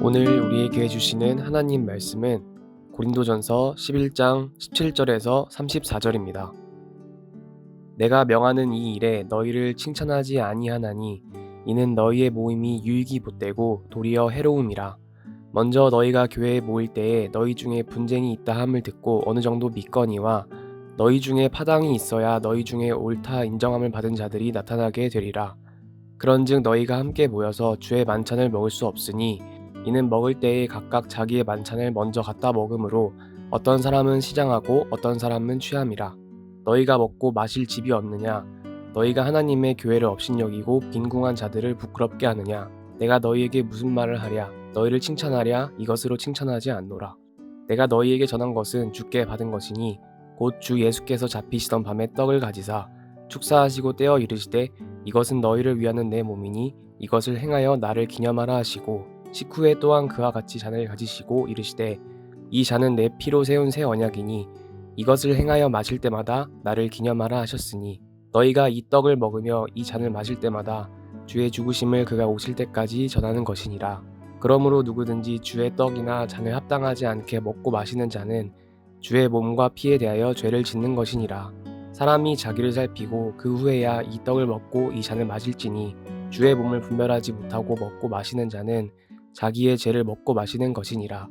오늘 우리에게 주시는 하나님 말씀은 고린도전서 11장 17절에서 34절입니다. 내가 명하는 이 일에 너희를 칭찬하지 아니하나니 이는 너희의 모임이 유익이 못되고 도리어 해로움이라. 먼저 너희가 교회에 모일 때에 너희 중에 분쟁이 있다 함을 듣고 어느 정도 믿거니와 너희 중에 파당이 있어야 너희 중에 옳다 인정함을 받은 자들이 나타나게 되리라. 그런즉 너희가 함께 모여서 주의 만찬을 먹을 수 없으니 이는 먹을 때에 각각 자기의 만찬을 먼저 갖다 먹음으로 어떤 사람은 시장하고 어떤 사람은 취함이라. 너희가 먹고 마실 집이 없느냐? 너희가 하나님의 교회를 업신여기고 빈궁한 자들을 부끄럽게 하느냐? 내가 너희에게 무슨 말을 하랴? 너희를 칭찬하랴? 이것으로 칭찬하지 않노라. 내가 너희에게 전한 것은 주께 받은 것이니 곧 주 예수께서 잡히시던 밤에 떡을 가지사 축사하시고 떼어 이르시되 이것은 너희를 위하는 내 몸이니 이것을 행하여 나를 기념하라 하시고 식후에 또한 그와 같이 잔을 가지시고 이르시되 이 잔은 내 피로 세운 새 언약이니 이것을 행하여 마실 때마다 나를 기념하라 하셨으니 너희가 이 떡을 먹으며 이 잔을 마실 때마다 주의 죽으심을 그가 오실 때까지 전하는 것이니라. 그러므로 누구든지 주의 떡이나 잔을 합당하지 않게 먹고 마시는 자는 주의 몸과 피에 대하여 죄를 짓는 것이니라. 사람이 자기를 살피고 그 후에야 이 떡을 먹고 이 잔을 마실지니 주의 몸을 분별하지 못하고 먹고 마시는 자는 자기의 죄를 먹고 마시는 것이니라.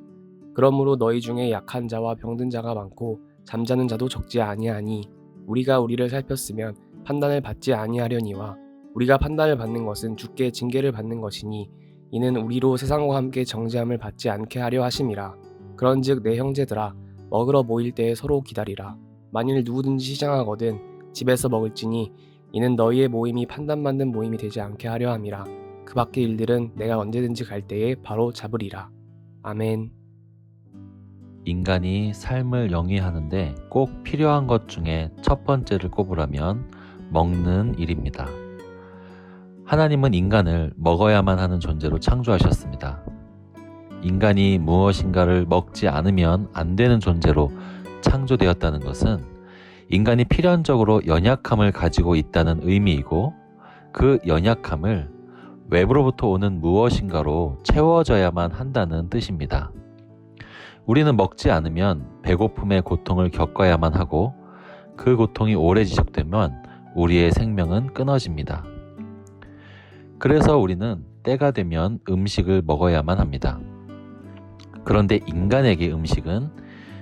그러므로 너희 중에 약한 자와 병든 자가 많고 잠자는 자도 적지 아니하니 우리가 우리를 살폈으면 판단을 받지 아니하려니와 우리가 판단을 받는 것은 주께 징계를 받는 것이니 이는 우리로 세상과 함께 정죄함을 받지 않게 하려 하심이라. 그런즉 내 형제들아 먹으러 모일 때에 서로 기다리라. 만일 누구든지 시장하거든 집에서 먹을지니 이는 너희의 모임이 판단받는 모임이 되지 않게 하려 함이라. 그 밖의 일들은 내가 언제든지 갈 때에 바로 잡으리라. 아멘. 인간이 삶을 영위하는데 꼭 필요한 것 중에 첫 번째를 꼽으라면 먹는 일입니다. 하나님은 인간을 먹어야만 하는 존재로 창조하셨습니다. 인간이 무엇인가를 먹지 않으면 안 되는 존재로 창조되었다는 것은 인간이 필연적으로 연약함을 가지고 있다는 의미이고 그 연약함을 외부로부터 오는 무엇인가로 채워져야만 한다는 뜻입니다. 우리는 먹지 않으면 배고픔의 고통을 겪어야만 하고 그 고통이 오래 지속되면 우리의 생명은 끊어집니다. 그래서 우리는 때가 되면 음식을 먹어야만 합니다. 그런데 인간에게 음식은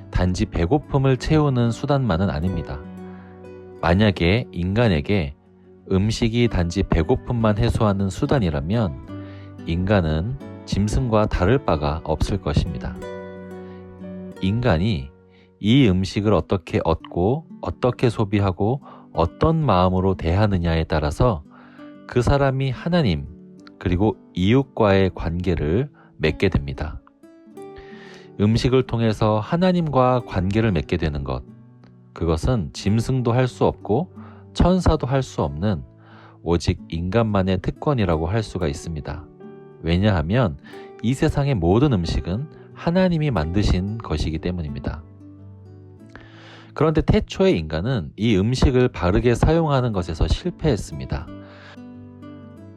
단지 배고픔을 채우는 수단만은 아닙니다. 만약에 인간에게 음식이 단지 배고픔만 해소하는 수단이라면 인간은 짐승과 다를 바가 없을 것입니다. 인간이 이 음식을 어떻게 얻고 어떻게 소비하고 어떤 마음으로 대하느냐에 따라서 그 사람이 하나님 그리고 이웃과의 관계를 맺게 됩니다. 음식을 통해서 하나님과 관계를 맺게 되는 것, 그것은 짐승도 할 수 없고 천사도 할 수 없는 오직 인간만의 특권이라고 할 수가 있습니다. 왜냐하면 이 세상의 모든 음식은 하나님이 만드신 것이기 때문입니다. 그런데 태초의 인간은 이 음식을 바르게 사용하는 것에서 실패했습니다.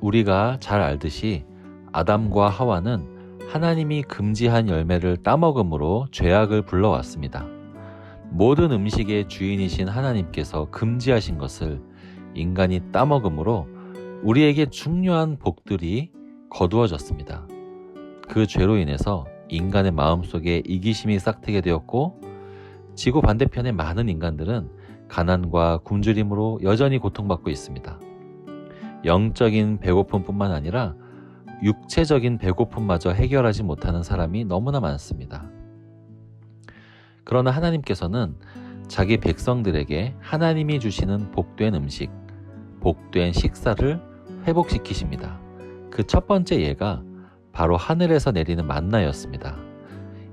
우리가 잘 알듯이 아담과 하와는 하나님이 금지한 열매를 따먹음으로 죄악을 불러왔습니다. 모든 음식의 주인이신 하나님께서 금지하신 것을 인간이 따먹음으로 우리에게 중요한 복들이 거두어졌습니다. 그 죄로 인해서 인간의 마음속에 이기심이 싹트게 되었고 지구 반대편의 많은 인간들은 가난과 굶주림으로 여전히 고통받고 있습니다. 영적인 배고픔뿐만 아니라 육체적인 배고픔마저 해결하지 못하는 사람이 너무나 많습니다. 그러나 하나님께서는 자기 백성들에게 하나님이 주시는 복된 음식, 복된 식사를 회복시키십니다. 그 첫 번째 예가 바로 하늘에서 내리는 만나였습니다.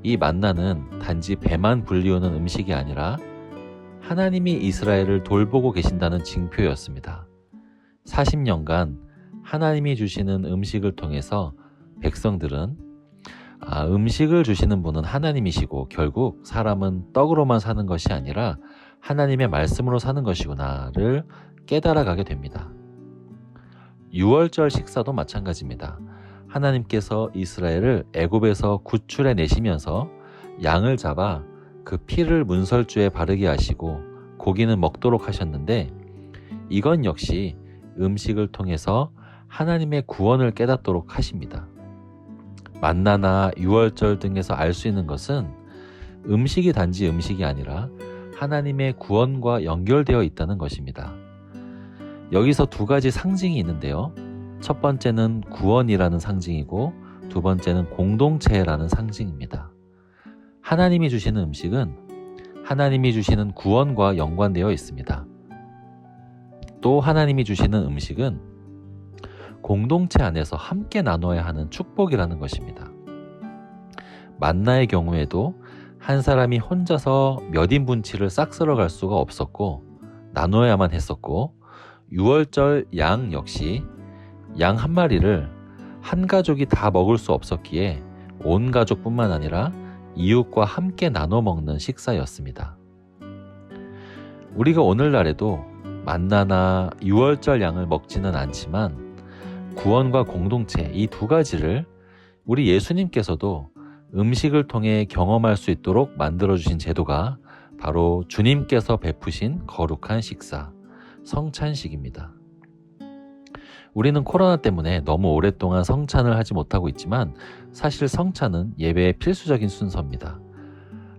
이 만나는 단지 배만 불리우는 음식이 아니라 하나님이 이스라엘을 돌보고 계신다는 징표였습니다. 40년간 하나님이 주시는 음식을 통해서 백성들은 음식을 주시는 분은 하나님이시고 결국 사람은 떡으로만 사는 것이 아니라 하나님의 말씀으로 사는 것이구나를 깨달아가게 됩니다. 유월절 식사도 마찬가지입니다. 하나님께서 이스라엘을 애굽에서 구출해 내시면서 양을 잡아 그 피를 문설주에 바르게 하시고 고기는 먹도록 하셨는데, 이건 역시 음식을 통해서 하나님의 구원을 깨닫도록 하십니다. 만나나 유월절 등에서 알 수 있는 것은 음식이 단지 음식이 아니라 하나님의 구원과 연결되어 있다는 것입니다. 여기서 두 가지 상징이 있는데요. 첫 번째는 구원이라는 상징이고 두 번째는 공동체라는 상징입니다. 하나님이 주시는 음식은 하나님이 주시는 구원과 연관되어 있습니다. 또 하나님이 주시는 음식은 공동체 안에서 함께 나눠야 하는 축복이라는 것입니다. 만나의 경우에도 한 사람이 혼자서 몇 인분치를 싹 쓸어갈 수가 없었고 나눠야만 했었고, 유월절 양 역시 양 한 마리를 한 가족이 다 먹을 수 없었기에 온 가족뿐만 아니라 이웃과 함께 나눠 먹는 식사였습니다. 우리가 오늘날에도 만나나 유월절 양을 먹지는 않지만 구원과 공동체, 이 두 가지를 우리 예수님께서도 음식을 통해 경험할 수 있도록 만들어주신 제도가 바로 주님께서 베푸신 거룩한 식사, 성찬식입니다. 우리는 코로나 때문에 너무 오랫동안 성찬을 하지 못하고 있지만 사실 성찬은 예배의 필수적인 순서입니다.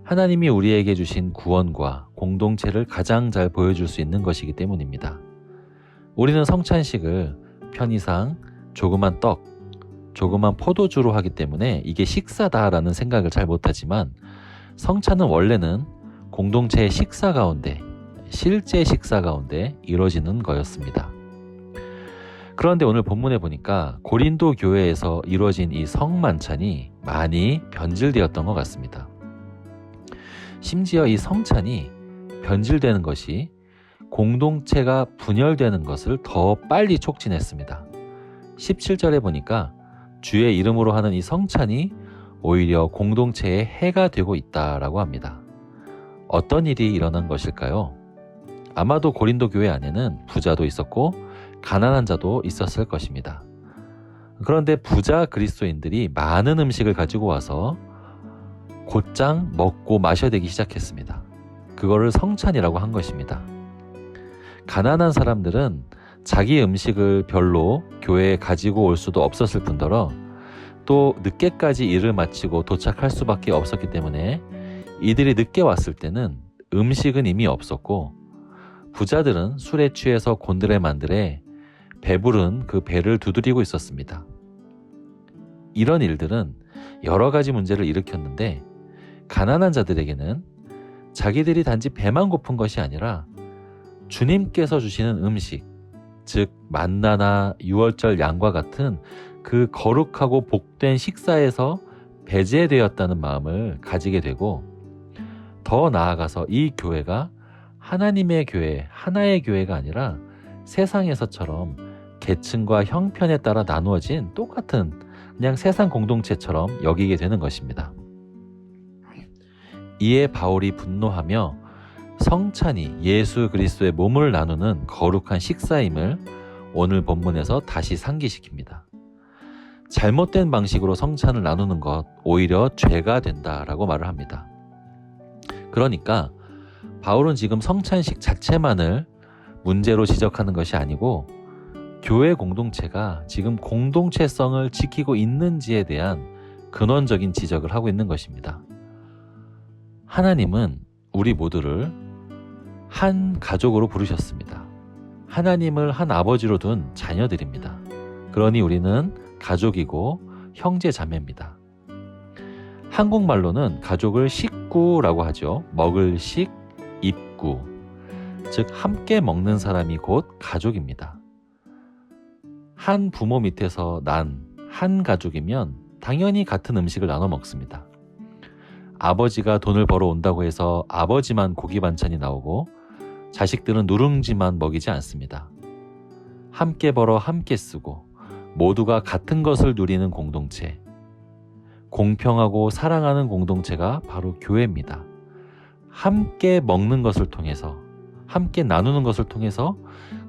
하나님이 우리에게 주신 구원과 공동체를 가장 잘 보여줄 수 있는 것이기 때문입니다. 우리는 성찬식을 편의상 조그만 떡, 조그만 포도주로 하기 때문에 이게 식사다라는 생각을 잘 못하지만, 성찬은 원래는 공동체의 식사 가운데, 실제 식사 가운데 이루어지는 거였습니다. 그런데 오늘 본문에 보니까 고린도 교회에서 이루어진 이 성만찬이 많이 변질되었던 것 같습니다. 심지어 이 성찬이 변질되는 것이 공동체가 분열되는 것을 더 빨리 촉진했습니다. 17절에 보니까 주의 이름으로 하는 이 성찬이 오히려 공동체에 해가 되고 있다라고 합니다. 어떤 일이 일어난 것일까요? 아마도 고린도 교회 안에는 부자도 있었고 가난한 자도 있었을 것입니다. 그런데 부자 그리스도인들이 많은 음식을 가지고 와서 곧장 먹고 마셔야 되기 시작했습니다. 그거를 성찬이라고 한 것입니다. 가난한 사람들은 자기 음식을 별로 교회에 가지고 올 수도 없었을 뿐더러 또 늦게까지 일을 마치고 도착할 수밖에 없었기 때문에 이들이 늦게 왔을 때는 음식은 이미 없었고, 부자들은 술에 취해서 곤드레만드레 배부른 그 배를 두드리고 있었습니다. 이런 일들은 여러 가지 문제를 일으켰는데, 가난한 자들에게는 자기들이 단지 배만 고픈 것이 아니라 주님께서 주시는 음식, 즉 만나나 유월절 양과 같은 그 거룩하고 복된 식사에서 배제되었다는 마음을 가지게 되고, 더 나아가서 이 교회가 하나님의 교회, 하나의 교회가 아니라 세상에서처럼 계층과 형편에 따라 나누어진 똑같은 그냥 세상 공동체처럼 여기게 되는 것입니다. 이에 바울이 분노하며 성찬이 예수 그리스도의 몸을 나누는 거룩한 식사임을 오늘 본문에서 다시 상기시킵니다. 잘못된 방식으로 성찬을 나누는 것 오히려 죄가 된다라고 말을 합니다. 그러니까 바울은 지금 성찬식 자체만을 문제로 지적하는 것이 아니고 교회 공동체가 지금 공동체성을 지키고 있는지에 대한 근원적인 지적을 하고 있는 것입니다. 하나님은 우리 모두를 한 가족으로 부르셨습니다. 하나님을 한 아버지로 둔 자녀들입니다. 그러니 우리는 가족이고 형제 자매입니다. 한국말로는 가족을 식구라고 하죠. 먹을 식, 입구, 즉 함께 먹는 사람이 곧 가족입니다. 한 부모 밑에서 난 한 가족이면 당연히 같은 음식을 나눠 먹습니다. 아버지가 돈을 벌어 온다고 해서 아버지만 고기 반찬이 나오고 자식들은 누룽지만 먹이지 않습니다. 함께 벌어 함께 쓰고 모두가 같은 것을 누리는 공동체, 공평하고 사랑하는 공동체가 바로 교회입니다. 함께 먹는 것을 통해서, 함께 나누는 것을 통해서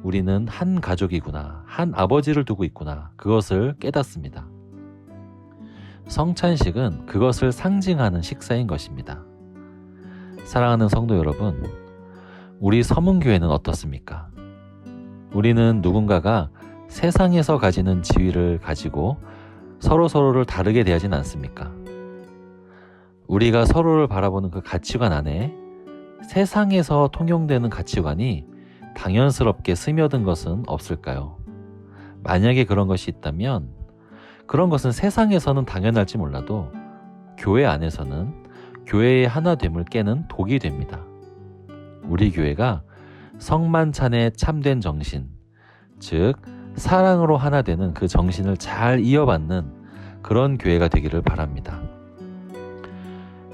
우리는 한 가족이구나, 한 아버지를 두고 있구나, 그것을 깨닫습니다. 성찬식은 그것을 상징하는 식사인 것입니다. 사랑하는 성도 여러분, 우리 서문교회는 어떻습니까? 우리는 누군가가 세상에서 가지는 지위를 가지고 서로를 다르게 대하진 않습니까? 우리가 서로를 바라보는 그 가치관 안에 세상에서 통용되는 가치관이 당연스럽게 스며든 것은 없을까요? 만약에 그런 것이 있다면 그런 것은 세상에서는 당연할지 몰라도 교회 안에서는 교회의 하나됨을 깨는 독이 됩니다. 우리 교회가 성만찬의 참된 정신, 즉 사랑으로 하나 되는 그 정신을 잘 이어받는 그런 교회가 되기를 바랍니다.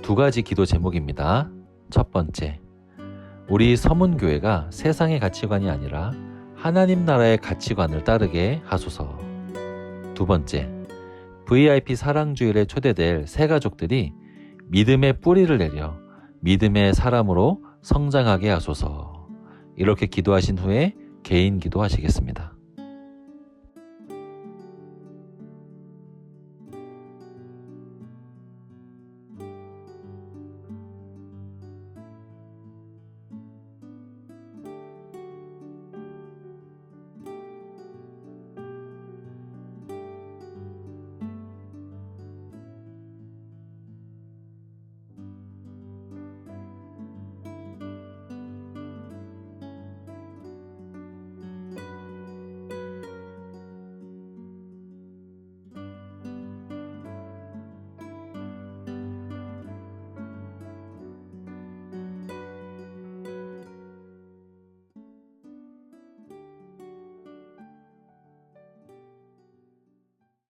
2가지 기도 제목입니다. 첫 번째, 우리 서문교회가 세상의 가치관이 아니라 하나님 나라의 가치관을 따르게 하소서. 2번째, VIP 사랑주일에 초대될 새 가족들이 믿음의 뿌리를 내려 믿음의 사람으로 성장하게 하소서. 이렇게 기도하신 후에 개인 기도하시겠습니다.